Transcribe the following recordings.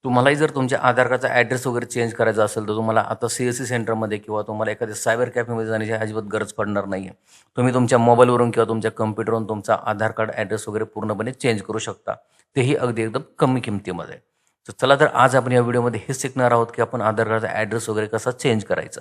तुम्हालाही जर तुमच्या आधार कार्डचा ॲड्रेस वगैरे चेंज करायचा असेल तर तुम्हाला आता CSC सेंटरमध्ये किंवा तुम्हाला एखाद्या सायबर कॅफेमध्ये जाण्याची अजिबात गरज पडणार नाही आहे. तुम्ही तुमच्या मोबाईलवरून किंवा तुमच्या कम्प्युटरवरून तुमचा आधार कार्ड ॲड्रेस वगैरे पूर्णपणे चेंज करू शकता. तेही अगदी एकदम कमी किमतीमध्ये. तर चला तर आज आपण या व्हिडिओमध्ये हेच शिकणार आहोत की आपण आधार कार्डचा ॲड्रेस वगैरे कसा चेंज करायचा.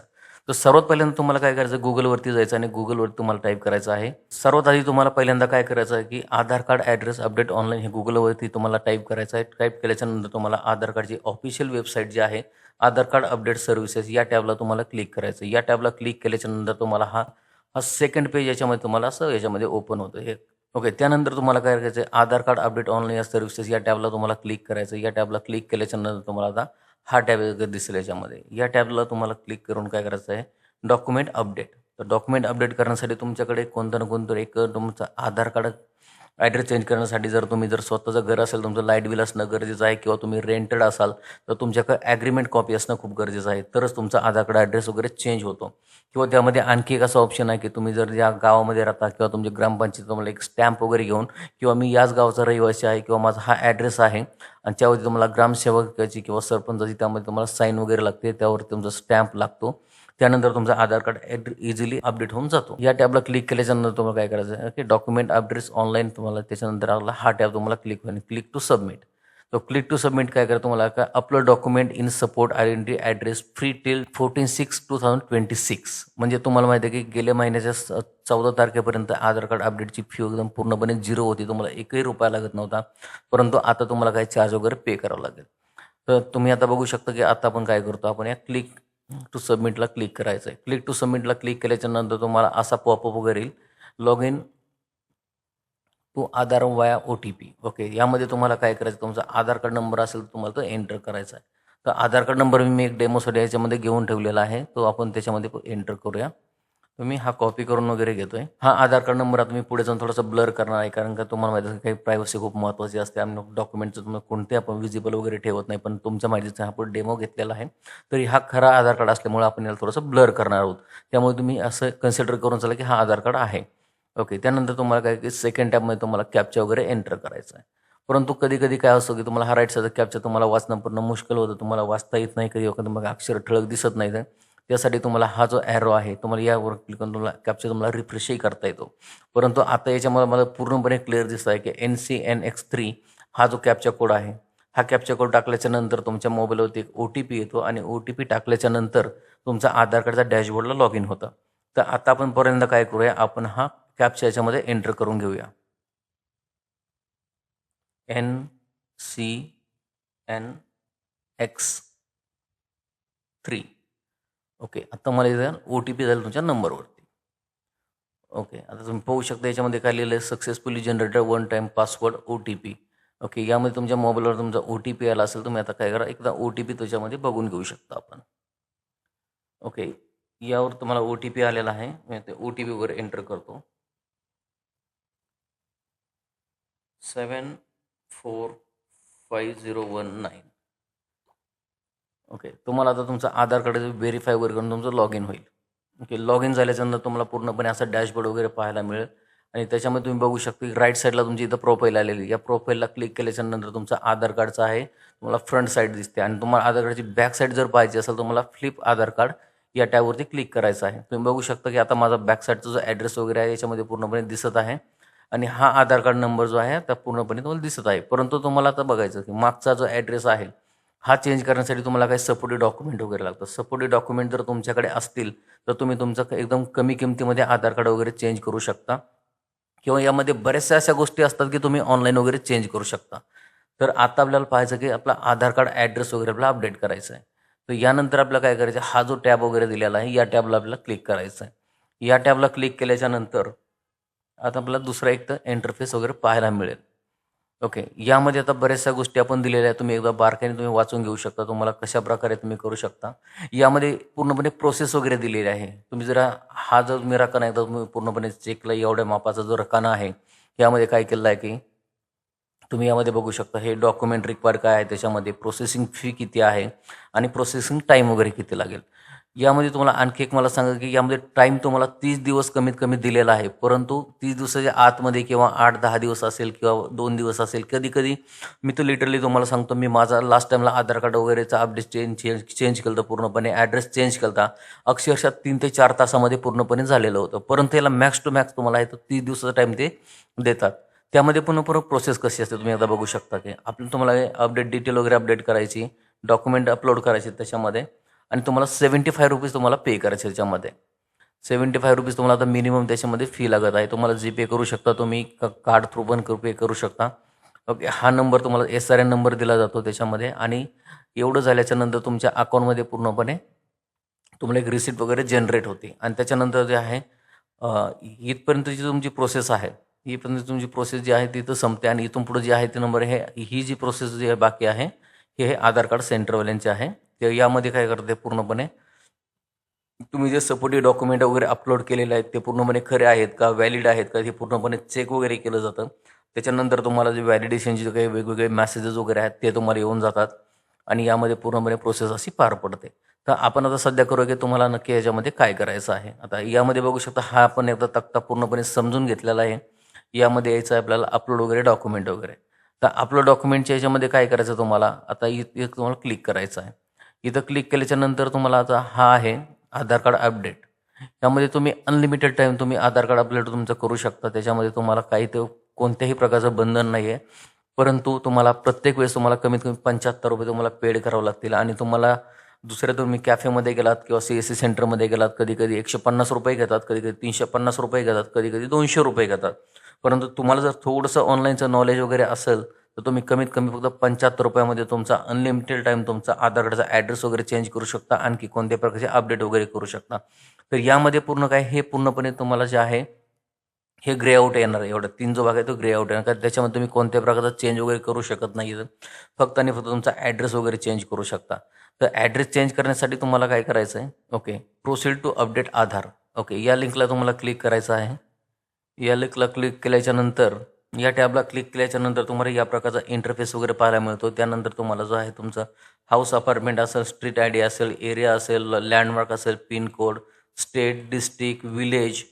तर सर्वात पहिल्यांदा तुम्हाला काय करायचं, Googleवरती जायचं आणि Googleवरती तुम्हाला टाईप करायचं आहे. सर्वात आधी तुम्हाला पहिल्यांदा काय करायचं आहे की आधार कार्ड ॲड्रेस अपडेट ऑनलाईन हे Googleवरती तुम्हाला टाईप करायचं आहे. टाईप केल्याच्यानंतर तुम्हाला आधार कार्डची ऑफिशियल वेबसाईट जी आहे, आधार कार्ड अपडेट सर्व्हिसेस या टॅबला तुम्हाला क्लिक करायचं. या टॅबला क्लिक केल्याच्यानंतर तुम्हाला हा हा सेकंड पेज याच्यामध्ये तुम्हाला असं याच्यामध्ये ओपन होतं हे. ओके, त्यानंतर तुम्हाला काय करायचं आहे, आधार कार्ड अपडेट ऑनलाईन या सर्व्हिसेस या टॅबला तुम्हाला क्लिक करायचं. या टॅबला क्लिक केल्याच्यानंतर तुम्हाला आता हा टॅब दिसेल याच्यामध्ये. या टॅबला तुम्हाला क्लिक करून काय करायचं आहे, डॉक्युमेंट अपडेट. तर डॉक्युमेंट अपडेट करण्यासाठी तुमच्याकडे कोणतं ना कोणतं एक तुमचं आधार कार्ड ॲड्रेस चेंज करण्यासाठी जर स्वतःचं घर असेल, तुमचं लाईट बिल असणं गरजेचं आहे किंवा तुम्ही रेंटेड असाल तर तुमच्याकडे ॲग्रीमेंट कॉपी असणं खूप गरजेचं आहे. तरच तुमचा आधार कार्ड ॲड्रेस वगैरे चेंज होतो. किंवा त्यामध्ये आणखी एक असा ऑप्शन आहे की तुम्ही जर या गावामध्ये राहता किंवा तुमच्या ग्रामपंचायत तुम्हाला एक स्टॅम्प वगैरे घेऊन किंवा मी याच गावचा रहिवासी आहे किंवा माझा हा ॲड्रेस आहे आणि त्यावरती तुम्हाला ग्रामसेवकाची किंवा सरपंचाची त्यामध्ये तुम्हाला साईन वगैरे लागते, त्यावरती तुमचा स्टॅम्प लागतो. त्यानंतर तुमचा आधार कार्ड इझिली अपडेट होऊन जातो. या टॅबला क्लिक केल्याच्यानंतर तुम्हाला काय करायचं आहे की डॉक्युमेंट अपडेट्स ऑनलाईन तुम्हाला त्याच्यानंतर हा टॅब तुम्हाला क्लिक होईल, क्लिक टू सबमिट. तो क्लिक टू सबमिट काय करा तुम्हाला का upload document in support identity address free till 14/6/2026. म्हणजे तुम्हाला माहिती आहे की गेल्या महिन्याच्या 14 तारखेपर्यंत आधार कार्ड अपडेटची फी एकदम पूर्णपणे 0 होती. तुम्हाला एकही रुपया लागत नव्हता. परंतु आता तुम्हाला काही चार्ज वगैरे पे करावं लागेल. तर तुम्ही आता बघू शकता की आता आपण काय करतो, आपण या क्लिक टू सबमिटला क्लिक करायचं आहे. क्लिक टू सबमिटला क्लिक केल्याच्यानंतर तुम्हाला असा पॉपअप वगैरे येईल, लॉग इन टू आधार वाया OTP. ओके, यामध्ये तुम्हाला काय करायचं, तुमचा आधार कार्ड नंबर असेल तर तुम्हाला तो एंटर करायचा आहे. तर आधार कार्ड नंबर मी एक डेमोसाठी याच्यामध्ये घेऊन ठेवलेला आहे, तो आपण त्याच्यामध्ये एंटर करूया. तुम्ही हा कॉपी करून वगैरे घेतोय. हा आधार कार्ड नंबर आता मी पुढे जाऊन थोडासा ब्लर करणार आहे, कारण का तुम्हाला माहिती आहे काही प्रायव्हसी खूप महत्त्वाची असते. आम्ही डॉक्युमेंटचं तुम्हाला कोणते आपण विजिबल वगैरे ठेवत नाही, पण तुमच्या माहितीचा आपण डेमो घेतलेला आहे. तरी हा खरा आधार कार्ड असल्यामुळे आपण याला थोडंसं ब्लर करणार आहोत. त्यामुळे तुम्ही असं कन्सिडर करून चला की हा आधार कार्ड आहे. ओके, त्यानंतर तुम्हाला काय की सेकंड टॅबमध्ये तुम्हाला कॅप्चा वगैरे एंटर करायचा आहे. परंतु कधी-कधी काय असतं की तुम्हाला हा राईट साईडचा कॅप्चा तुम्हाला वाचणं पूर्ण मुश्किल होतं. तुम्हाला वाचता येत नाही, कधी वखत मग अक्षर ठळक दिसत नाहीत. त्यासाठी तुम्हाला हा जो ॲरो आहे, तुम्हाला यावर क्लिक करून तुम्हाला कॅप्चा तुम्हाला रिफ्रेशही करता येतो. परंतु आता याच्यामध्ये मला पूर्णपणे क्लिअर दिसत आहे की NCNX3 हा जो कॅप्चा कोड आहे, हा कॅप्चा कोड टाकल्याच्यानंतर तुमच्या मोबाईलवरती एक OTP येतो आणि OTP टाकल्याच्यानंतर तुमचा आधार कार्डचा डॅशबोर्डला लॉग इन होतं. तर आता आपण पर्यंत काय करूया, आपण हा कॅप्चा याच्यामध्ये एंटर करून घेऊया. NCNX3. ओके, आता मला इथं OTP जाईल तुमच्या नंबरवरती. ओके, आता तुम्ही पाहू शकता याच्यामध्ये काय लिहिलं आहे, successfully generated one time password OTP. Okay, यामध्ये तुमच्या मोबाईलवर तुमचा OTP आला असेल, तुम्ही आता काय करा, एकदा OTP त्याच्यामध्ये बघून घेऊ शकता आपण. ओके, यावर तुम्हाला OTP आलेला आहे. मी ते OTP वगैरे एंटर करतो. 745019. ओके, तुम्हाला आता तुमचं आधार कार्ड व्हेरीफाय वगैरे करून तुमचं लॉग इन होईल. ओके, लॉग इन झाल्याच्यानंतर तुम्हाला पूर्णपणे असा डॅशबोर्ड वगैरे पाहायला मिळेल आणि त्याच्यामध्ये तुम्ही बघू शकता की राईट साईडला तुमची इथं प्रोफाईल आलेली. या प्रोफाईलला क्लिक केल्याच्यानंतर तुमचा आधार कार्डचा आहे तुम्हाला फ्रंट साईड दिसते आणि तुम्हाला आधार कार्डची बॅक साईड जर पाहिजे असेल तुम्हाला फ्लिप आधार कार्ड या टॅबवरती क्लिक करायचं आहे. तुम्ही बघू शकता की आता माझा बॅक साईडचा जो ॲड्रेस वगैरे आहे याच्यामध्ये पूर्णपणे दिसत आहे आणि हा आधार कार्ड नंबर जो आहे त्या पूर्णपणे तुम्हाला दिसत आहे. परंतु तुम्हाला आता बघायचं की मागचा जो ॲड्रेस आहे हा चेंज करण्यासाठी तुम्हाला काही सपोर्टिव्ह डॉक्युमेंट वगैरे लागतं. सपोर्टिव्ह डॉक्युमेंट जर तुमच्याकडे असतील तर तुम्ही तुमचं एकदम कमी किमतीमध्ये आधार कार्ड वगैरे चेंज करू शकता किंवा यामध्ये बऱ्याचशा अशा गोष्टी असतात की तुम्ही ऑनलाईन वगैरे चेंज करू शकता. तर आता आपल्याला पाहायचं की आपला आधार कार्ड ॲड्रेस वगैरे आपल्याला अपडेट करायचा आहे. तर यानंतर आपल्याला काय करायचं आहे, हा जो टॅब वगैरे दिलेला आहे या टॅबला आपल्याला क्लिक करायचं आहे. या टॅबला क्लिक केल्याच्यानंतर आता आपल्याला दुसरा एक तर इंटरफेस वगैरे पाहायला मिळेल. ओके, यामध्ये आता बऱ्याचशा गोष्टी आपण दिलेल्या आहेत. तुम्ही एकदा बारकाईने तुम्ही वाचून घेऊ शकता. तुम्हाला कशाप्रकारे तुम्ही करू शकता. यामध्ये पूर्णपणे प्रोसेस वगैरे दिलेली आहे. तुम्ही जरा हा जो मी रकाना एकदा तुम्ही पूर्णपणे चेकला एवढ्या मापाचा जो रकाना आहे, यामध्ये काय केलेलं आहे की तुम्ही यामध्ये बघू शकता हे डॉक्युमेंट रिक्वायर काय आहे, त्याच्यामध्ये प्रोसेसिंग फी किती आहे आणि प्रोसेसिंग टाईम वगैरे किती लागेल. यामध्ये तुम्हाला आणखी एक मला सांगा की यामध्ये टाईम तुम्हाला 30 दिवस कमीत कमी दिलेला आहे. परंतु 30 दिवसाच्या आतमध्ये किंवा 8-10 दिवस असेल किंवा 2 दिवस असेल, कधी-कधी मी तर लिटरली तुम्हाला सांगतो, मी माझा लास्ट टाईमला आधार कार्ड वगैरेचा अपडेट चेंज केलं होतं पूर्णपणे, ॲड्रेस चेंज केला होता. अक्षरशः 3 ते 4 तासामध्ये पूर्णपणे झालेलं होतं. परंतु याला मॅक्स टू मॅक्स तुम्हाला आहे तर 30 दिवसाचा टाईम ते देतात. त्यामध्ये पुन्हा प्रोसेस कशी असते तुम्ही आता बघू शकता की आपण तुम्हाला अपडेट डिटेल वगैरे अपडेट करायची, डॉक्युमेंट अपलोड करायचे त्याच्यामध्ये आणि तुम्हाला ₹75 तुम्हाला पे करायचे त्याच्यामध्ये. ₹75 तुम्हाला आता मिनिमम त्याच्यामध्ये फी लागत आहे. तुम्हाला जीपे करू शकता तुम्ही, कार्ड थ्रू पण पे करू शकता. ओके, हा नंबर तुम्हाला SRN नंबर दिला जातो त्याच्यामध्ये आणि एवढं झाल्याच्यानंतर तुमच्या अकाउंटमध्ये पूर्णपणे तुम्हाला एक रिसिप्ट वगैरे जनरेट होते आणि त्याच्यानंतर जे आहे इथपर्यंतची तुमची प्रोसेस आहे, इथपर्यंत तुमची प्रोसेस जी आहे तिथं संपते आणि इथून पुढे जी आहे ती नंबर ही जी प्रोसेस जी आहे बाकी आहे हे आधार कार्ड सेंटरवाल्यांचे आहे. ते यामध्ये काय करते पूर्णपणे तुम्ही जे सपोर्टिव्ह डॉक्युमेंट वगैरे अपलोड केलेले आहेत ते पूर्णपणे खरे आहेत का, व्हॅलिड आहेत का, हे पूर्णपणे चेक वगैरे केलं जातं. त्याच्यानंतर तुम्हाला जे व्हॅलिडेशनचे काही वेगवेगळे मेसेजेस वगैरे आहेत ते तुम्हाला येऊन जातात आणि यामध्ये पूर्णपणे प्रोसेस अशी पार पडते. तर आपण आता सध्या करूया की तुम्हाला नक्की याच्यामध्ये काय करायचं आहे. आता यामध्ये बघू शकता हा आपण एकदा तक्ता पूर्णपणे समजून घेतलेला आहे. यामध्ये यायचं आहे आपल्याला अपलोड वगैरे डॉक्युमेंट वगैरे. तर अपलोड डॉक्युमेंटच्या याच्यामध्ये काय करायचं तुम्हाला आता इथे तुम्हाला क्लिक करायचं आहे. इथं क्लिक केल्याच्यानंतर तुम्हाला आता हा आहे आधार कार्ड अपडेट. यामध्ये तुम्ही अनलिमिटेड टाईम तुम्ही आधार कार्ड अपडेट तुमचं करू शकता. त्याच्यामध्ये तुम्हाला काही ते कोणत्याही प्रकारचं बंधन नाही आहे. परंतु तुम्हाला प्रत्येक वेळेस तुम्हाला कमीत कमी ₹75 तुम्हाला पेड करावं लागतील आणि तुम्हाला दुसऱ्या तुम्ही कॅफेमध्ये गेलात किंवा CSC सेंटरमध्ये गेलात, कधी-कधी ₹150 घेतात, कधी-कधी ₹350 घेतात, कधी-कधी ₹200 घेतात. परंतु तुम्हाला जर थोडंसं ऑनलाईनचं नॉलेज वगैरे असेल तर तुम्ही कमीत कमी फक्त ₹75 तुमचा अनलिमिटेड टाईम तुमचा आधार कार्डचा ॲड्रेस वगैरे चेंज करू शकता. आणखी कोणत्याही प्रकारचे अपडेट वगैरे करू शकता. तर यामध्ये पूर्ण काय हे पूर्णपणे तुम्हाला जे आहे हे ग्रे आउट येणार आहे. एवढा 3 जो भाग आहे तो ग्रे आउट येणार, कारण त्याच्यामध्ये तुम्ही कोणत्याही प्रकारचा चेंज वगैरे करू शकत नाही. फक्त आणि फक्त तुमचा ॲड्रेस वगैरे चेंज करू शकता. तर ॲड्रेस चेंज करण्यासाठी तुम्हाला काय करायचं आहे, okay, proceed to update Aadhaar. Okay, या लिंकला तुम्हाला क्लिक करायचं आहे. या लिंकला क्लिक केल्याच्यानंतर या टॅबला क्लिक केल्याच्यानंतर तुम्हाला या प्रकारचा इंटरफेस वगैरे पाहायला मिळतो. त्यानंतर तुम्हाला जो आहे तुमचं हाऊस अपार्टमेंट असेल, स्ट्रीट आय डी असेल, एरिया असेल, लँडमार्क असेल, पिनकोड, स्टेट, डिस्ट्रिक्ट, विलेज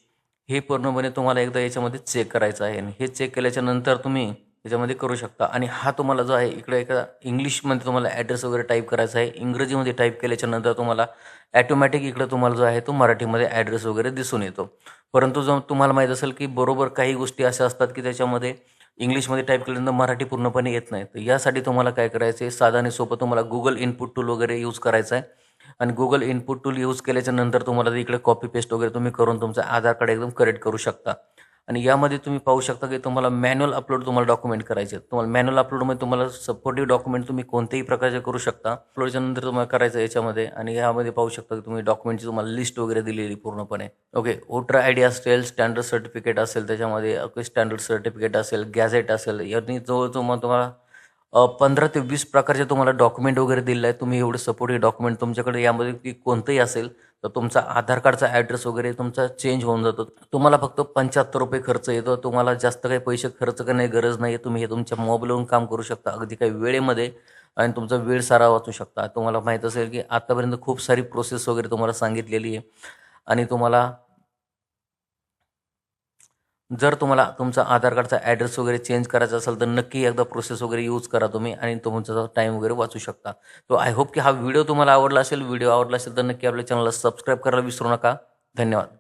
हे पूर्णपणे तुम्हाला एकदा याच्यामध्ये चेक करायचं आहे आणि हे चेक केल्याच्यानंतर तुम्ही याच्यामध्ये करू शकता. आणि हा तुम्हाला जो आहे इकडे एका इंग्लिशमध्ये तुम्हाला ॲड्रेस वगैरे टाईप करायचा आहे. इंग्रजीमध्ये टाईप केल्याच्यानंतर तुम्हाला ॲटोमॅटिक इकडे तुम्हाला जो आहे तो मराठीमध्ये ॲड्रेस वगैरे दिसून येतो. परंतु जो तुम्हाला माहीत असेल की बरोबर काही गोष्टी अशा असतात की त्याच्यामध्ये इंग्लिशमध्ये टाईप केल्यानंतर मराठी पूर्णपणे येत नाही. तर यासाठी तुम्हाला काय करायचं आहे, साधं आणि सोपं तुम्हाला Google इनपुट टूल वगैरे यूज करायचं आहे आणि Google इनपुट टूल यूज केल्याच्यानंतर तुम्हाला इकडे कॉपी पेस्ट वगैरे तुम्ही करून तुमचं आधार कार्ड एकदम करेक्ट करू शकता. आणि यामध्ये तुम्ही पाहू शकता की तुम्हाला मॅन्युअल अपलोड तुम्हाला डॉक्युमेंट करायचे आहेत. तुम्हाला मॅन्युअल अपलोडमध्ये तुम्हाला सपोर्टिव्ह डॉक्युमेंट तुम्ही कोणत्याही प्रकारचे करू शकता. अपलोडच्या नंतर तुम्हाला करायचं याच्यामध्ये आणि यामध्ये पाहू शकता की तुम्ही डॉक्युमेंटची तुम्हाला लिस्ट वगैरे दिलेली पूर्णपणे. ओके, वोटर ID असेल, स्टँडर्ड सर्टिफिकेट असेल, त्याच्यामध्ये स्टँडर्ड सर्टिफिकेट असेल, गॅझेट असेल, यांनी जवळजवळ तुम्हाला 15 ते 20 प्रकारचे तुम्हाला डॉक्युमेंट वगैरे दिलेले आहेत. तुम्ही एवढे सपोर्टिव्ह डॉक्युमेंट तुमच्याकडे यामध्ये की कोणतंही असेल तर तुमचा आधार कार्डचा ॲड्रेस वगैरे तुमचा चेंज होऊन जातो. तुम्हाला फक्त ₹75 खर्च येतो. तुम्हाला जास्त काही पैसे खर्च करण्याची गरज नाही आहे. तुम्ही हे तुमच्या मोबाईलवरून काम करू शकता अगदी काही वेळेमध्ये आणि तुमचा वेळ सारा वाचू शकता. तुम्हाला माहीत असेल की आतापर्यंत खूप सारी प्रोसेस वगैरे तुम्हाला सांगितलेली आहे आणि तुम्हाला जर तुम्हाला तुमचा आधार कार्डचा ॲड्रेस वगैरे चेंज करायचा असेल तर नक्की एकदा प्रोसेस वगैरे यूज करा तुम्ही आणि तुमचा टाईम वगैरे वाचू शकता. तो आय होप की हा व्हिडिओ तुम्हाला आवडला असेल. व्हिडिओ आवडला असेल तर नक्की आपल्या चॅनलला सबस्क्राईब करायला विसरू नका. धन्यवाद.